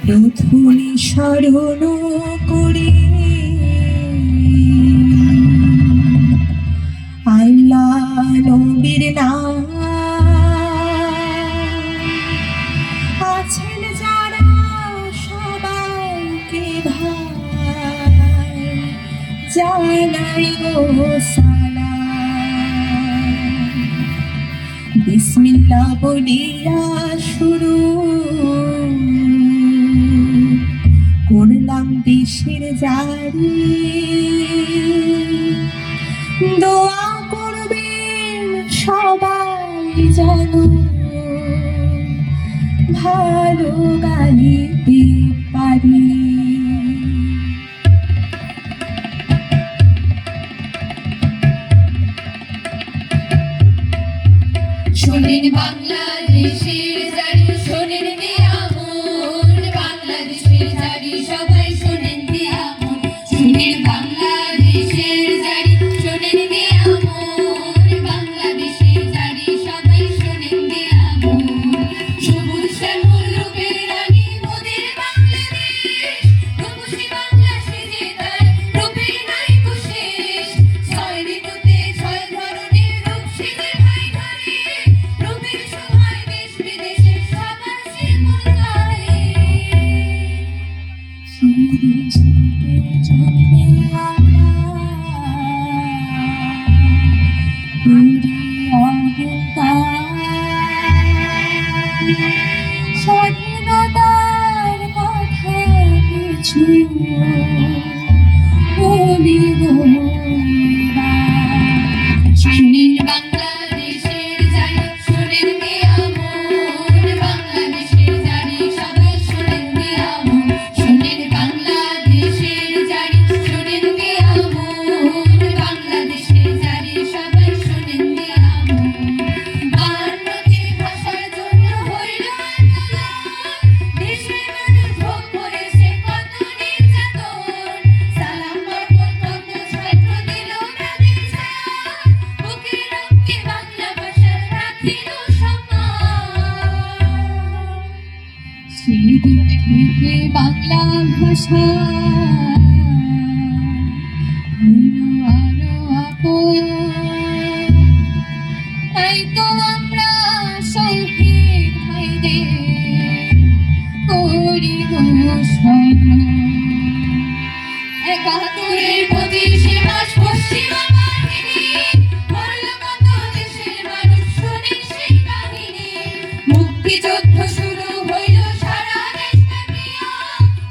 প্রথমে স্মরণ করে আল্লাহ নবীর নাম আছেন যারা সবাইকে ভাই জানাই গো সালাম। বিসমিল্লাহ বলিয়া শুরু করলাম দেশের জারি, দোয়া করবেন সবাই যেন ভালো গাইতে পারি। শোনেন বাংলাদেশের জারি, শোনেন নিয়ামত বাংলাদেশের জারি, সবাই শোনেন নিয়ামত। শোনেন বাংলাদেশের জারি, শোনেন নিয়ামত বাংলাদেশের জারি, সবাই শোনেন নিয়ামত। সবুজ শ্যামল রূপের রানী মোদের বাংলাদেশ, রূপসী বাংলা সেজে তার রূপের নাই কো শেষ। ছয় ঋতুতে ছয় ধরনের রূপ সেজে ভাই ধরে, রূপের শোভায় দেশ বিদেশের সবার শিমুল গায়ে। স্বাধীনতার কথা কিছু বলিব শোনেন বাংলাদেশের জারি, শোনেন নিয়ামত বাংলাদেশের জারি, সবাই শোনেন নিয়ামত। শোনেন বাংলাদেশের জারি, শোনেন নিয়ামত বাংলাদেশের জারি, সবাই শোনেন নিয়ামত। 52টি ভাষার জন্য হইল আন্দোলন, দেশের মানুষ ভোগ করেছে কত নির্যাতন। সালাম বরকত কত ছাত্র দিল নবীর ছায়া, বুকে রক্তে বাংলা ভাষার রাখিল সম্মান। সেদিন থেকে বাংলা ভাষা হইল আরো আপন। তাই তো আমরা শহীদ ভাইদের করিব স্মরণ। 71-এর 25শে মাস পশ্চিমা বাহিনী মরল কত দেশের মানুষ, শোনেন সেই কাহিনী। মুক্তিযুদ্ধ শুরু হইল সারা দেশব্যাপী,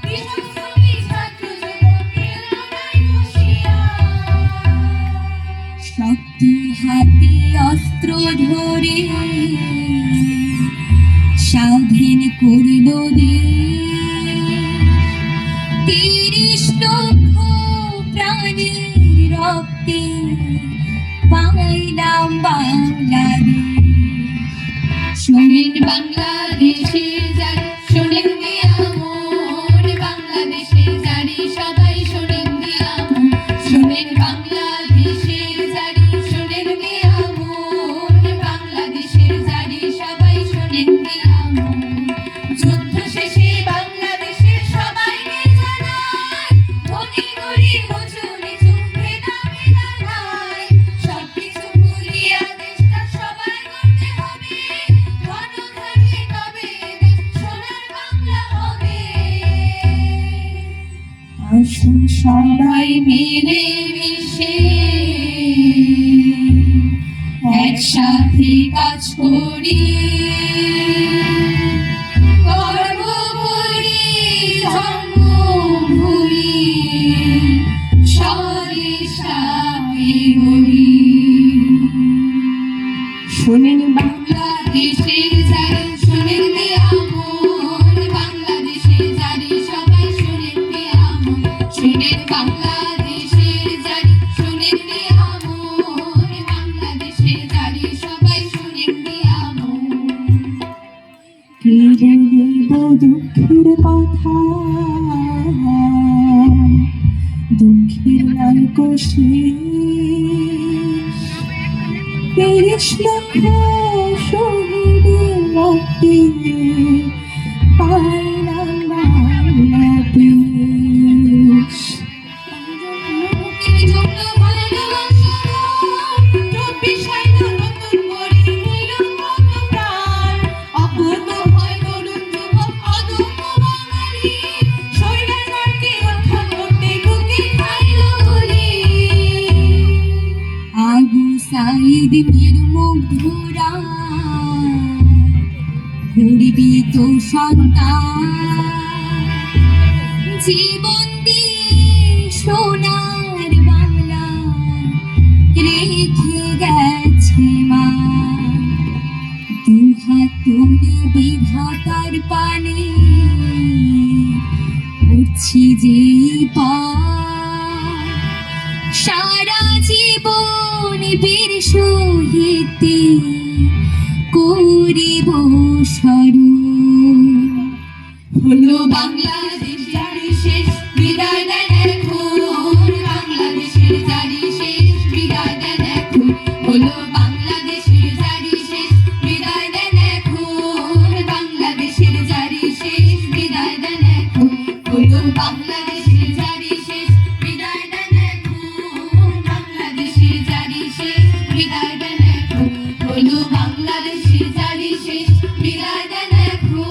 কৃষক শ্রমিক ছাত্র যুবক এলো নাই বসিয়া। শক্ত হাতে অস্ত্র ধরে স্বাধীন করিল দেশ। 30 লক্ষ প্রাণীর রক্তে পাইলাম বাংলাদেশ। শোনেন বাংলাদেশের জারি, শোনেন নিয়ামত বাংলাদেশের জারি, সবাই শোনেন নিয়ামত। শোনেন বাংলাদেশের জারি, শোনেন নিয়ামত বাংলাদেশের জারি, সবাই শোনেন নিয়ামত। যুদ্ধ শেষে বাংলাদেশের সবাই নির্জনায়, ধনী গরিব উঁচু নিচু ভেদাভেদ নাই। সবকিছু ভুলিয়া দেশটা সবাই করতে হবে, ঘন থাকে তবে দেশ সোনার বাংলা হবে। আসুন সবাই মিলে মিশে একসাথে কাজ করি, গর্ব করি জন্মভূমি, স্বদেশাকে গড়ি। শোনেন বাংলাদেশের জারি, শোনেন নিয়ামত বাংলাদেশের জারি, সবাই শোনেন নিয়ামত। শোনেন বাংলাদেশের জারি, শোনেন নিয়ামত বাংলাদেশের জারি, সবাই শোনেন নিয়ামত। কে বলিব দুঃখের কথা, দুঃখের নাই কো শেষ। 30 লক্ষ শহীদের মাটি পাইলাম বাংলাদেশ। মুক্তির জন্য ভালোবাসা 24 সাইলো নতুন করে হইল কত প্রাণ অকুত ভয় তরুণ যুবক অদম্য বাঙালি স্বৈরাচারকে রক্ষা করতে বুকে খাইল গুলি আবু সাঈদ বীর মুগ্ধরা গর্বিত সন্তান জীবন দিয়ে সোনার বাংলা রেখে গেছে মা দুহাত তুলে বিধাতার পানে উঠছি যে পার সারা জীবন বীর শহীদে করিব স্মরণ হলো বাংলাদেশ জারি শেষ বিদায় দেন এখন বাংলাদেশের জারি শেষ বিদায় দেন এখন হলো বাংলাদেশের জারি শেষ বিদায় দেন এখন বাংলাদেশের জারি শেষ বিদায় দেন এখন হলো বাংলাদেশের জারি শেষ বিদায় দেন এখন বাংলাদেশের জারি শেষ বিদায় দেন এখন হলো বাংলাদেশের জারি শেষ বিদায় দেন এখন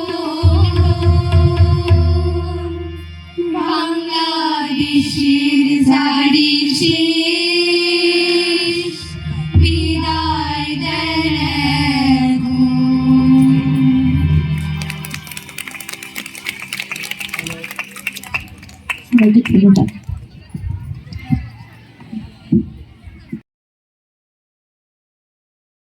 বাংলাদেশের জারি শেষ বিদায় দেন এখন। সবাইকে ধন্যবাদ।